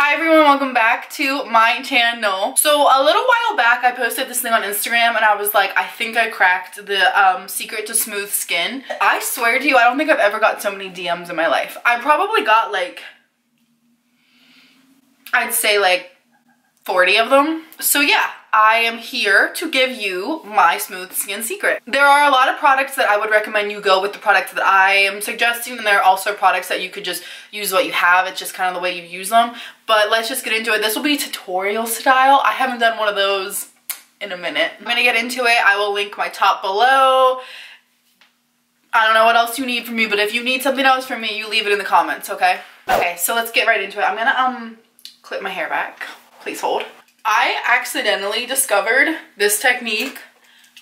Hi everyone, welcome back to my channel. So a little while back I posted this thing on Instagram and I was like, I think I cracked the secret to smooth skin. I swear to you, I don't think I've ever got so many DMs in my life. I probably got like, I'd say like 40 of them. So yeah, I am here to give you my smooth skin secret. There are a lot of products that I would recommend you go with the products that I am suggesting, and there are also products that you could just use what you have. It's just kind of the way you use them. But let's just get into it. This will be tutorial style. I haven't done one of those in a minute. I'm gonna get into it. I will link my top below. I don't know what else you need from me, but if you need something else from me, you leave it in the comments, okay? Okay, so let's get right into it. I'm gonna clip my hair back. Please hold. I accidentally discovered this technique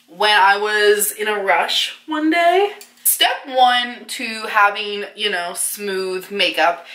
when I was in a rush one day. Step one to having, you know, smooth makeup,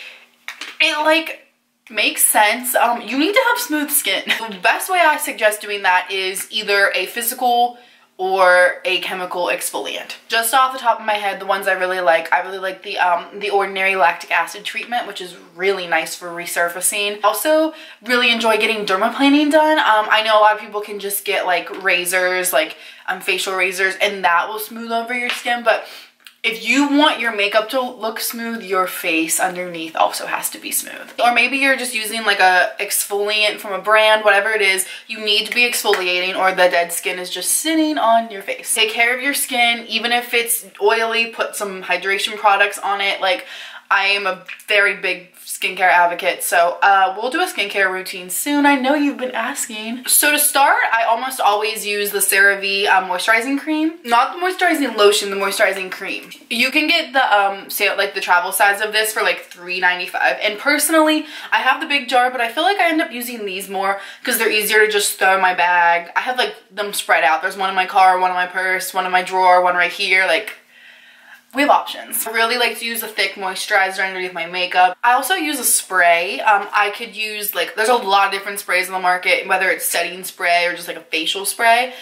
it like makes sense. You need to have smooth skin. The best way I suggest doing that is either a physical or a chemical exfoliant. Just off the top of my head, the ones I really like the Ordinary Lactic Acid treatment, which is really nice for resurfacing. Also really enjoy getting dermaplaning done. I know a lot of people can just get like razors, like facial razors, and that will smooth over your skin, but if you want your makeup to look smooth, your face underneath also has to be smooth. Or maybe you're just using like a exfoliant from a brand, whatever it is, you need to be exfoliating or the dead skin is just sitting on your face. Take care of your skin, even if it's oily, put some hydration products on it. Like, I am a very big skincare advocate, so we'll do a skincare routine soon. I know you've been asking. So to start, I almost always use the Cerave moisturizing cream. Not the moisturizing lotion, the moisturizing cream. You can get the like the travel size of this for like $3.95. And personally, I have the big jar, but I feel like I end up using these more because they're easier to just throw in my bag. I have like them spread out. There's one in my car, one in my purse, one in my drawer, one right here. Like, we have options. I really like to use a thick moisturizer underneath my makeup. I also use a spray. I could use like, there's a lot of different sprays on the market, whether it's setting spray or just like a facial spray.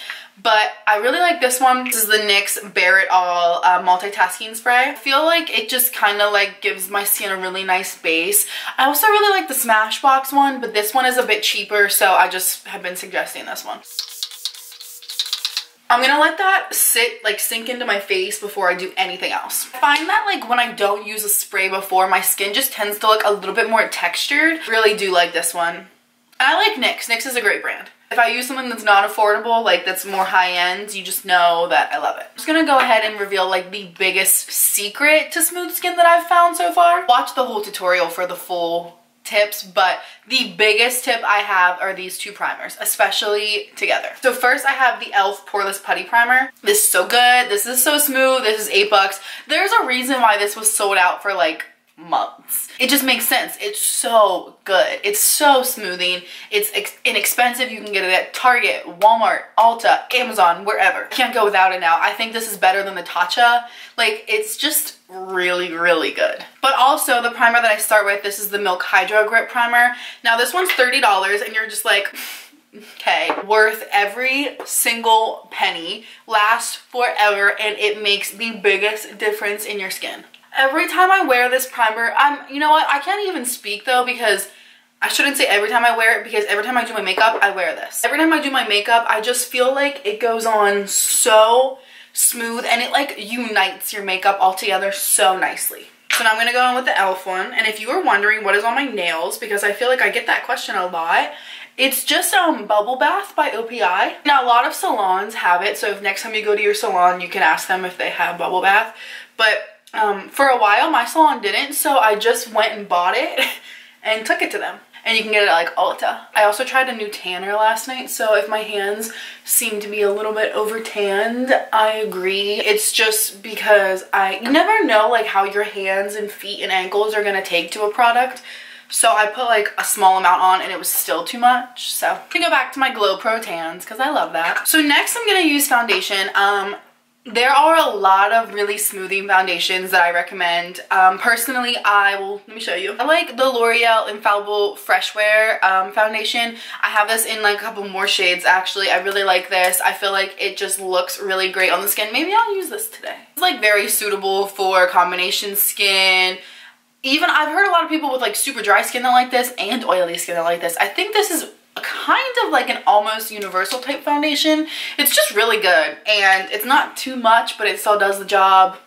But I really like this one. This is the NYX Bare It All multitasking spray. I feel like it just kind of like gives my skin a really nice base. I also really like the Smashbox one, but this one is a bit cheaper, so I just have been suggesting this one. I'm gonna let that sink into my face before I do anything else. I find that like when I don't use a spray before, my skin just tends to look a little bit more textured. Really do like this one. And I like NYX. NYX is a great brand. If I use something that's not affordable, like that's more high-end, you just know that I love it. I'm just gonna go ahead and reveal like the biggest secret to smooth skin that I've found so far. Watch the whole tutorial for the full tips, but the biggest tip I have are these two primers, especially together. So first I have the e.l.f. Poreless Putty Primer. This is so good. This is so smooth. This is $8. There's a reason why this was sold out for like months. It just makes sense. It's so good. It's so smoothing. It's inexpensive. You can get it at Target, Walmart, Ulta, Amazon, wherever. Can't go without it now. I think this is better than the Tatcha. Like, it's just really, really good. But also the primer that I start with, this is the Milk Hydro Grip Primer. Now this one's $30 and you're just like, okay, worth every single penny, lasts forever, and it makes the biggest difference in your skin. Every time I wear this primer, you know what, I can't even speak though, because I shouldn't say every time I wear it, because every time I do my makeup, I wear this. Every time I do my makeup, I just feel like it goes on so smooth and it like unites your makeup all together so nicely. So now I'm gonna go in with the e.l.f. one, and if you were wondering what is on my nails, because I feel like I get that question a lot, it's just Bubble Bath by OPI. Now a lot of salons have it, so if next time you go to your salon, you can ask them if they have Bubble Bath. But for a while my salon didn't, so I just went and bought it and took it to them. And you can get it at like Ulta. I also tried a new tanner last night, so if my hands seem to be a little bit over tanned, I agree. It's just because you never know like how your hands and feet and ankles are gonna take to a product. So I put like a small amount on and it was still too much. So I'm gonna go back to my Glow Pro Tans because I love that. So next I'm gonna use foundation. There are a lot of really smoothing foundations that I recommend. Personally, let me show you. I like the L'Oreal Infallible Fresh Wear foundation. I have this in like a couple more shades actually. I really like this. I feel like it just looks really great on the skin. Maybe I'll use this today. It's like very suitable for combination skin, even I've heard a lot of people with like super dry skin that like this and oily skin that like this. I think this is kind of like an almost universal type foundation. It's just really good and it's not too much, but it still does the job.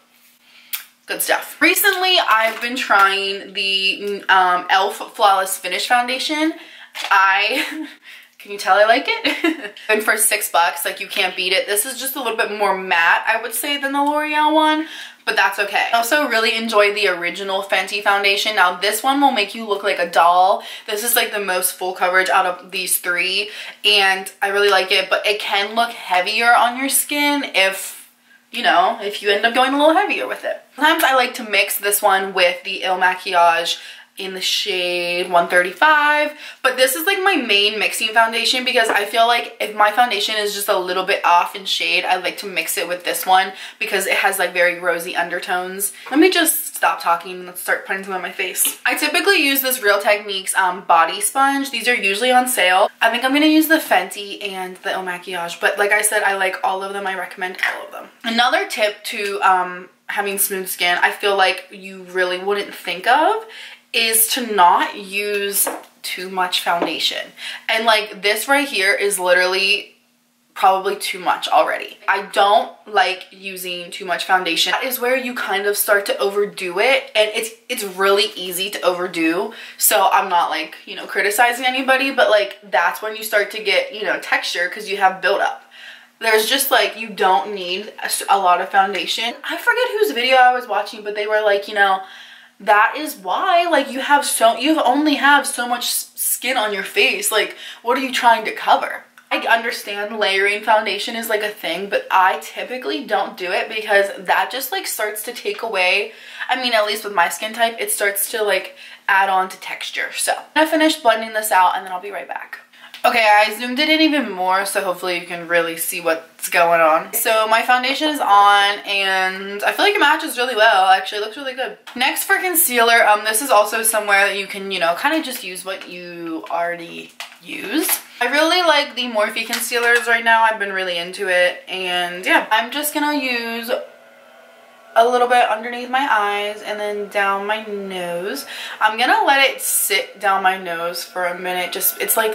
Good stuff. Recently, I've been trying the e.l.f. Flawless Finish Foundation. Can you tell I like it? And for $6, like you can't beat it. This is just a little bit more matte, I would say, than the L'Oreal one, but that's okay. I also really enjoy the original Fenty foundation. Now this one will make you look like a doll. This is like the most full coverage out of these three, and I really like it, but it can look heavier on your skin if you know, if you end up going a little heavier with it. Sometimes I like to mix this one with the Il Makiage in the shade 135, but this is like my main mixing foundation because I feel like if my foundation is just a little bit off in shade, I like to mix it with this one because it has like very rosy undertones. Let me just stop talking and let's start putting some on my face. I typically use this Real Techniques body sponge. These are usually on sale. I think I'm gonna use the Fenty and the Il Makiage, but like I said, I like all of them. I recommend all of them. Another tip to having smooth skin, I feel like you really wouldn't think of, is to not use too much foundation. And like this right here is literally probably too much already. I don't like using too much foundation. That is where you kind of start to overdo it, and it's really easy to overdo. So I'm not like, you know, criticizing anybody, but like that's when you start to get, you know, texture because you have buildup. There's just like, you don't need a lot of foundation. I forget whose video I was watching, but they were like, you know, that is why like you only have so much skin on your face. Like, what are you trying to cover? I understand layering foundation is like a thing, but I typically don't do it because that just like starts to take away, I mean, at least with my skin type, it starts to like add on to texture. So I'm gonna finish blending this out and then I'll be right back. Okay, I zoomed it in even more, so hopefully you can really see what's going on. So my foundation is on, and I feel like it matches really well. Actually, it looks really good. Next for concealer, this is also somewhere that you can, you know, kind of just use what you already use. I really like the Morphe concealers right now. I've been really into it, and yeah, I'm just gonna use a little bit underneath my eyes and then down my nose. I'm gonna let it sit down my nose for a minute. It's like,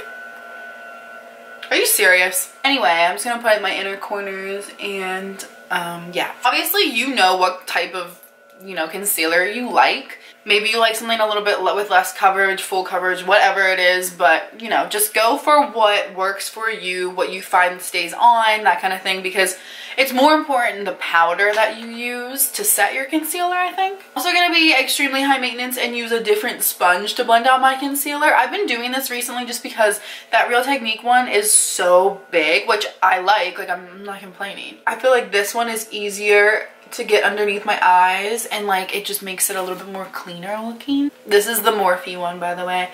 are you serious? Anyway, I'm just gonna put it in my inner corners and yeah. Obviously you know what type of, you know, concealer you like. Maybe you like something a little bit with less coverage, full coverage, whatever it is, but you know, just go for what works for you, what you find stays on, that kind of thing, because it's more important the powder that you use to set your concealer, I think. Also gonna be extremely high maintenance and use a different sponge to blend out my concealer. I've been doing this recently just because that Real Technique one is so big, which I like I'm not complaining. I feel like this one is easier to get underneath my eyes and like it just makes it a little bit more cleaner looking. This is the Morphe one, by the way.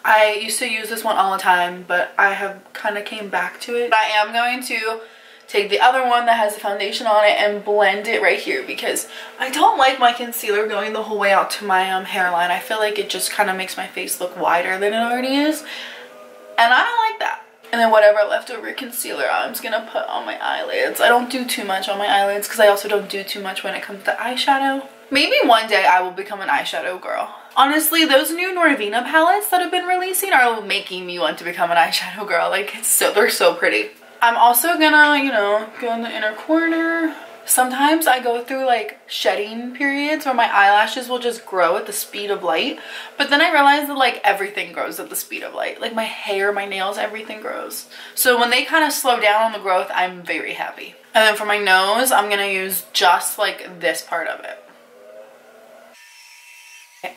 I used to use this one all the time, but I have kind of came back to it. But I am going to take the other one that has the foundation on it and blend it right here because I don't like my concealer going the whole way out to my hairline. I feel like it just kind of makes my face look wider than it already is, and I don't like that. And then whatever leftover concealer I'm just gonna put on my eyelids. I don't do too much on my eyelids because I also don't do too much when it comes to eyeshadow. Maybe one day I will become an eyeshadow girl. Honestly, those new Norvina palettes that have been releasing are making me want to become an eyeshadow girl. Like, they're so pretty. I'm also gonna, you know, go in the inner corner. Sometimes I go through like shedding periods where my eyelashes will just grow at the speed of light, but then I realize that like everything grows at the speed of light. Like my hair, my nails, everything grows. So when they kind of slow down on the growth, I'm very happy. And then for my nose, I'm gonna use just like this part of it.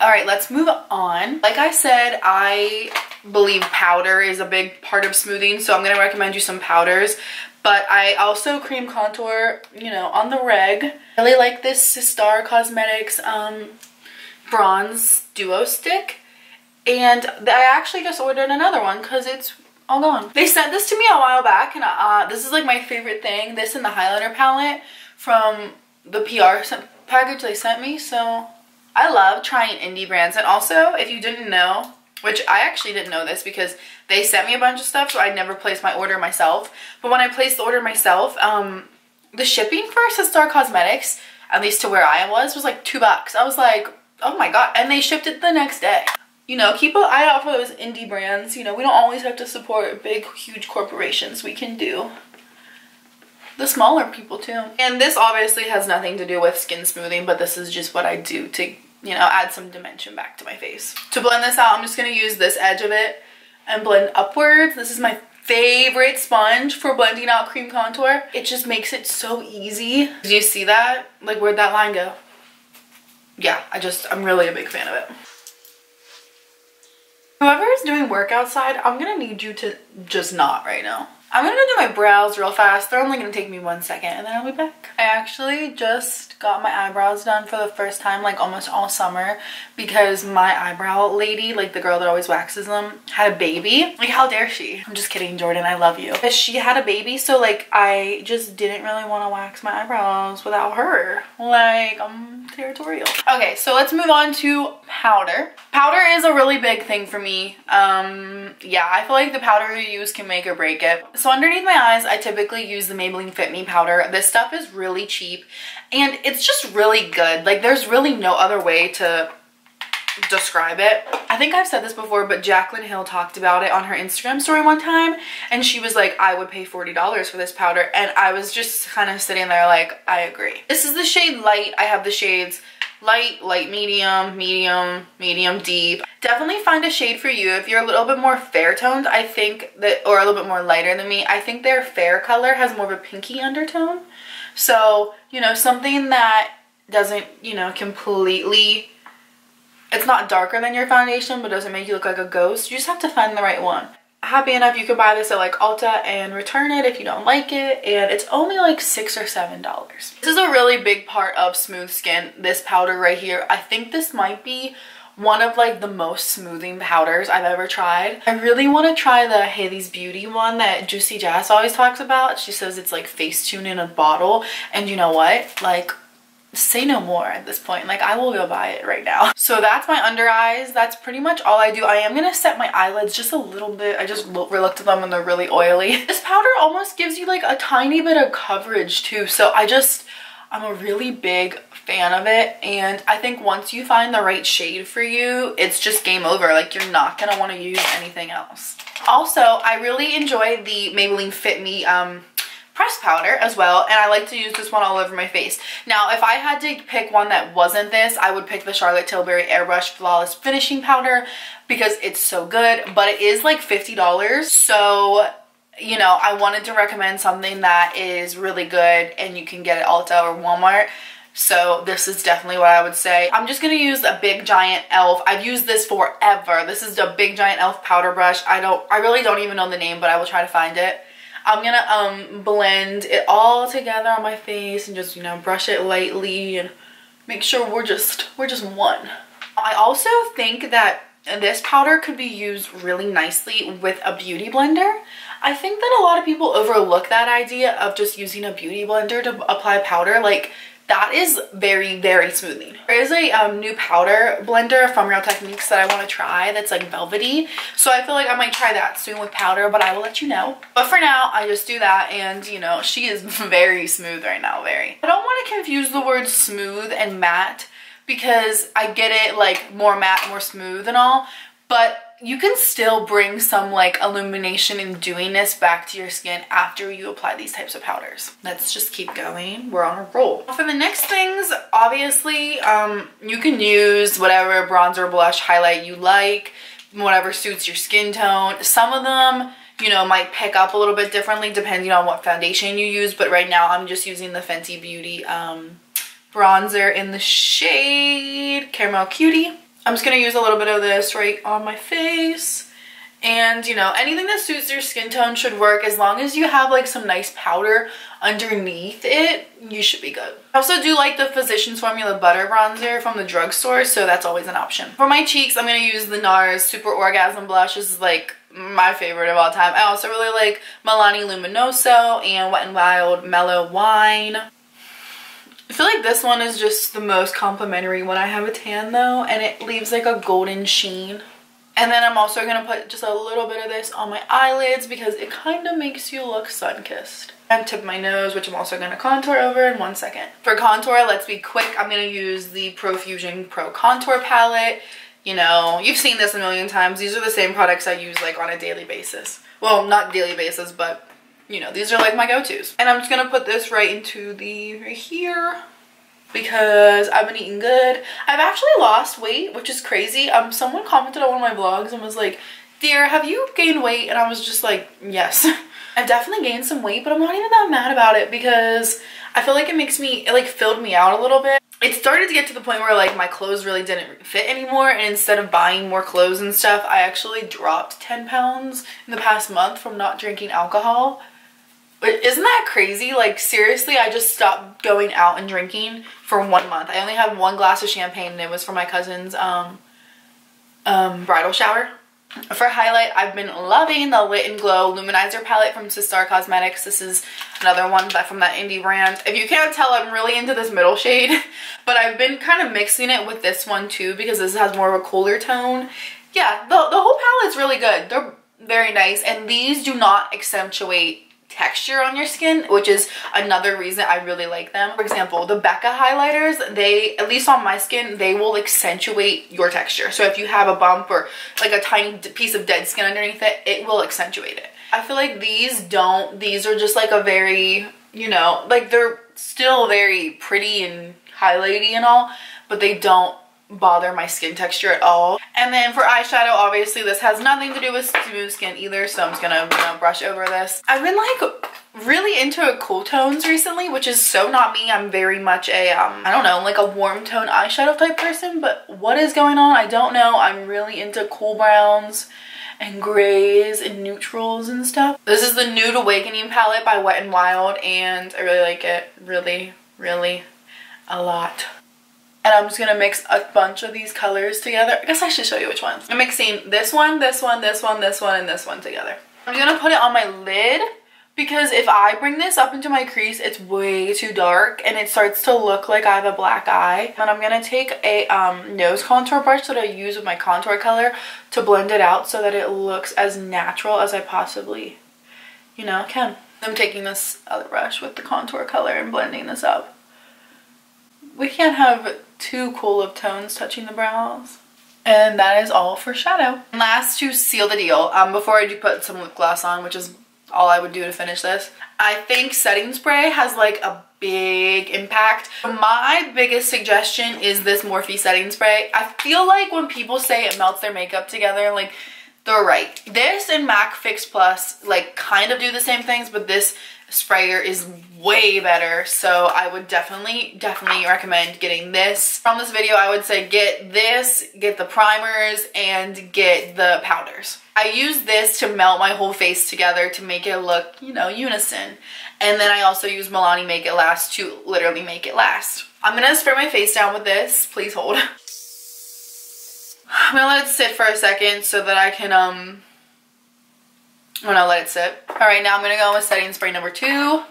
Alright, let's move on. Like I said, I believe powder is a big part of smoothing, so I'm going to recommend you some powders. But I also cream contour, you know, on the reg. I really like this Star Cosmetics bronze duo stick. And I actually just ordered another one because it's all gone. They sent this to me a while back, and this is like my favorite thing. This and the highlighter palette from the PR package they sent me, so I love trying indie brands. And also, if you didn't know, which I actually didn't know this because they sent me a bunch of stuff, so I never placed my order myself. But when I placed the order myself, the shipping for Star Cosmetics, at least to where I was like $2. I was like, Oh my god, and they shipped it the next day. You know, keep an eye out for those indie brands. You know, we don't always have to support big, huge corporations. We can do the smaller people too. And this obviously has nothing to do with skin smoothing, but this is just what I do to, you know, add some dimension back to my face. To blend this out, I'm just going to use this edge of it and blend upwards. This is my favorite sponge for blending out cream contour. It just makes it so easy. Do you see that? Like, where'd that line go? Yeah, I'm really a big fan of it. Whoever is doing work outside, I'm gonna need you to just not right now. I'm gonna do my brows real fast. They're only gonna take me 1 second and then I'll be back. I actually just got my eyebrows done for the first time like almost all summer because my eyebrow lady, like the girl that always waxes them, had a baby. Like, how dare she? I'm just kidding, Jordan, I love you. But she had a baby, so like I just didn't really want to wax my eyebrows without her. Like, I'm territorial. Okay, so let's move on to powder. Powder is a really big thing for me. Yeah, I feel like the powder you use can make or break it. So underneath my eyes, I typically use the Maybelline Fit Me Powder. This stuff is really cheap and it's just really good. Like, there's really no other way to describe it. I think I've said this before, but Jaclyn Hill talked about it on her Instagram story one time and she was like, I would pay $40 for this powder, and I was just kind of sitting there like, I agree. This is the shade Light. I have the shades light, light medium, medium, medium deep. Definitely find a shade for you. If you're a little bit more fair toned, I think that, or a little bit more lighter than me, I think their fair color has more of a pinky undertone. So, you know, something that doesn't, you know, completely, it's not darker than your foundation, but doesn't make you look like a ghost. You just have to find the right one. Happy enough, you can buy this at like Ulta and return it if you don't like it, and it's only like $6 or $7. This is a really big part of smooth skin, this powder right here. I think this might be one of like the most smoothing powders I've ever tried. I really want to try the Hailey's Beauty one that Juicy Jazz always talks about. She says it's like Facetune in a bottle, and you know what? Like, say no more at this point. Like, I will go buy it right now. So that's my under eyes. That's pretty much all I do. I am gonna set my eyelids just a little bit. I just looked at them and they're really oily. This powder almost gives you like a tiny bit of coverage too, so I'm a really big fan of it, and I think once you find the right shade for you, it's just game over. Like, you're not gonna want to use anything else. Also, I really enjoy the Maybelline Fit Me pressed powder as well, and I like to use this one all over my face. Now, if I had to pick one that wasn't this, I would pick the Charlotte Tilbury Airbrush Flawless Finishing Powder because it's so good, but it is like $50, so, you know, I wanted to recommend something that is really good and you can get at Ulta or Walmart. So this is definitely what I would say. I'm just gonna use a Big Giant e.l.f. I've used this forever. This is a Big Giant e.l.f. powder brush. I really don't even know the name, but I will try to find it. I'm gonna blend it all together on my face and just, you know, brush it lightly and make sure we're just one. I also think that this powder could be used really nicely with a beauty blender. I think that a lot of people overlook that idea of just using a beauty blender to apply powder. Like, that is very, very smoothing. There is a new powder blender from Real Techniques that I want to try that's like velvety. So I feel like I might try that soon with powder, but I will let you know. But for now, I just do that, and you know, she is very smooth right now, very. I don't want to confuse the words smooth and matte because I get it, like more matte, more smooth and all, but you can still bring some like illumination and dewiness back to your skin after you apply these types of powders. Let's just keep going. We're on a roll. For the next things, obviously, you can use whatever bronzer, blush, highlight you like, whatever suits your skin tone. Some of them, you know, might pick up a little bit differently depending on what foundation you use, but right now I'm just using the Fenty Beauty bronzer in the shade Caramel Cutie. I'm just going to use a little bit of this right on my face, and you know, anything that suits your skin tone should work as long as you have like some nice powder underneath it. You should be good. I also do like the Physicians Formula Butter Bronzer from the drugstore, so that's always an option. For my cheeks, I'm going to use the Nars Super Orgasm Blush. This is like my favorite of all time. I also really like Milani Luminoso and Wet n Wild Mellow Wine. I feel like this one is just the most complimentary when I have a tan though, and it leaves like a golden sheen. And then I'm also going to put just a little bit of this on my eyelids because it kind of makes you look sun-kissed. And tip my nose, which I'm also going to contour over in 1 second. For contour, let's be quick. I'm going to use the Profusion Pro Contour Palette. You know, you've seen this a million times. These are the same products I use like on a daily basis. Well, not daily basis, but you know, these are like my go-tos. And I'm just going to put this right into the, right here, because I've been eating good. I've actually lost weight, which is crazy. Someone commented on one of my vlogs and was like, "Dear, have you gained weight?" And I was just like, yes. I've definitely gained some weight, but I'm not even that mad about it because I feel like it like filled me out a little bit. It started to get to the point where like my clothes really didn't fit anymore, and instead of buying more clothes and stuff, I actually dropped 10 pounds in the past month from not drinking alcohol. But isn't that crazy? Like seriously, I just stopped going out and drinking for 1 month. I only had 1 glass of champagne, and it was for my cousin's bridal shower. For highlight, I've been loving the Lit and Glow Luminizer palette from Sistar Cosmetics. This is another one from that indie brand. If you can't tell, I'm really into this middle shade, but I've been kind of mixing it with this one too because this has more of a cooler tone. Yeah, the whole palette's really good. They're very nice, and these do not accentuate texture on your skin, which is another reason I really like them. For example, the Becca highlighters, they, at least on my skin, they will accentuate your texture. So if you have a bump or like a tiny piece of dead skin underneath it, it will accentuate it. I feel like these don't. These are just like a very, you know, like they're still very pretty and highlighty and all, but they don't bother my skin texture at all. And then for eyeshadow, obviously this has nothing to do with smooth skin either, so I'm just gonna, you know, brush over this. I've been like really into cool tones recently, which is so not me. I'm very much a I don't know, like a warm tone eyeshadow type person, but what is going on, I don't know. I'm really into cool browns and grays and neutrals and stuff. This is the Nude Awakening palette by Wet n Wild, and I really like it, really a lot. And I'm just gonna mix a bunch of these colors together. I guess I should show you which ones. I'm mixing this one, this one, this one, this one, and this one together. I'm gonna put it on my lid because if I bring this up into my crease, it's way too dark and it starts to look like I have a black eye. And I'm gonna take a nose contour brush that I use with my contour color to blend it out so that it looks as natural as I possibly, you know, can. I'm taking this other brush with the contour color and blending this up. We can't have too cool of tones touching the brows. And that is all for shadow. And last, to seal the deal, before I do put some lip gloss on, which is all I would do to finish this, I think setting spray has like a big impact. My biggest suggestion is this Morphe setting spray. I feel like when people say it melts their makeup together, like, they're right. This and MAC Fix Plus like kind of do the same things, but this sprayer is way better, so I would definitely recommend getting this. From this video, I would say get this, get the primers, and get the powders. I use this to melt my whole face together to make it look, you know, unison. And then I also use Milani Make It Last to literally make it last. I'm gonna spray my face down with this. Please hold. I'm gonna let it sit for a second so that I can I'm gonna let it sit. Alright, now I'm gonna go with setting spray number 2.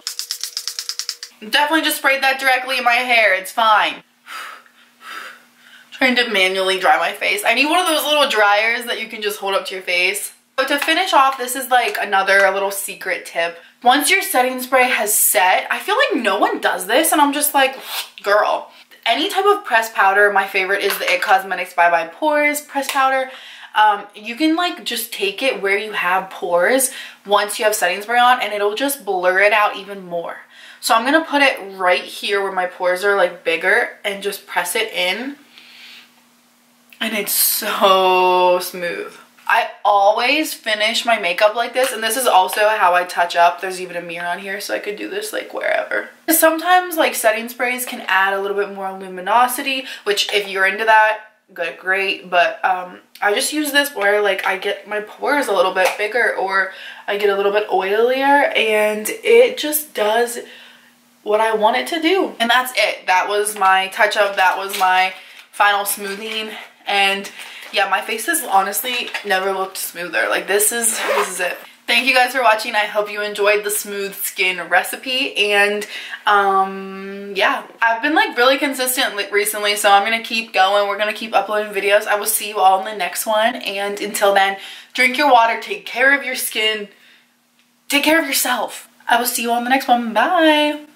Definitely just sprayed that directly in my hair. It's fine. Trying to manually dry my face. I need one of those little dryers that you can just hold up to your face. So to finish off, this is like another little secret tip. Once your setting spray has set, I feel like no one does this, and I'm just like, girl. Any type of pressed powder, my favorite is the It Cosmetics by Pores pressed powder. You can like just take it where you have pores once you have setting spray on, and it'll just blur it out even more. So I'm gonna put it right here where my pores are like bigger and just press it in, and it's so smooth. I always finish my makeup like this, and this is also how I touch up. There's even a mirror on here, so I could do this like wherever. Sometimes like setting sprays can add a little bit more luminosity, which if you're into that, good, great. But I just use this where like I get my pores a little bit bigger or I get a little bit oilier, and it just does what I want it to do. And that's it. That was my touch up. That was my final smoothing. And yeah, my face has honestly never looked smoother. Like this is it. Thank you guys for watching. I hope you enjoyed the smooth skin recipe. And yeah, I've been like really consistent recently, so I'm gonna keep going. We're gonna keep uploading videos. I will see you all in the next one, and until then, drink your water, take care of your skin, take care of yourself. I will see you on the next one. Bye.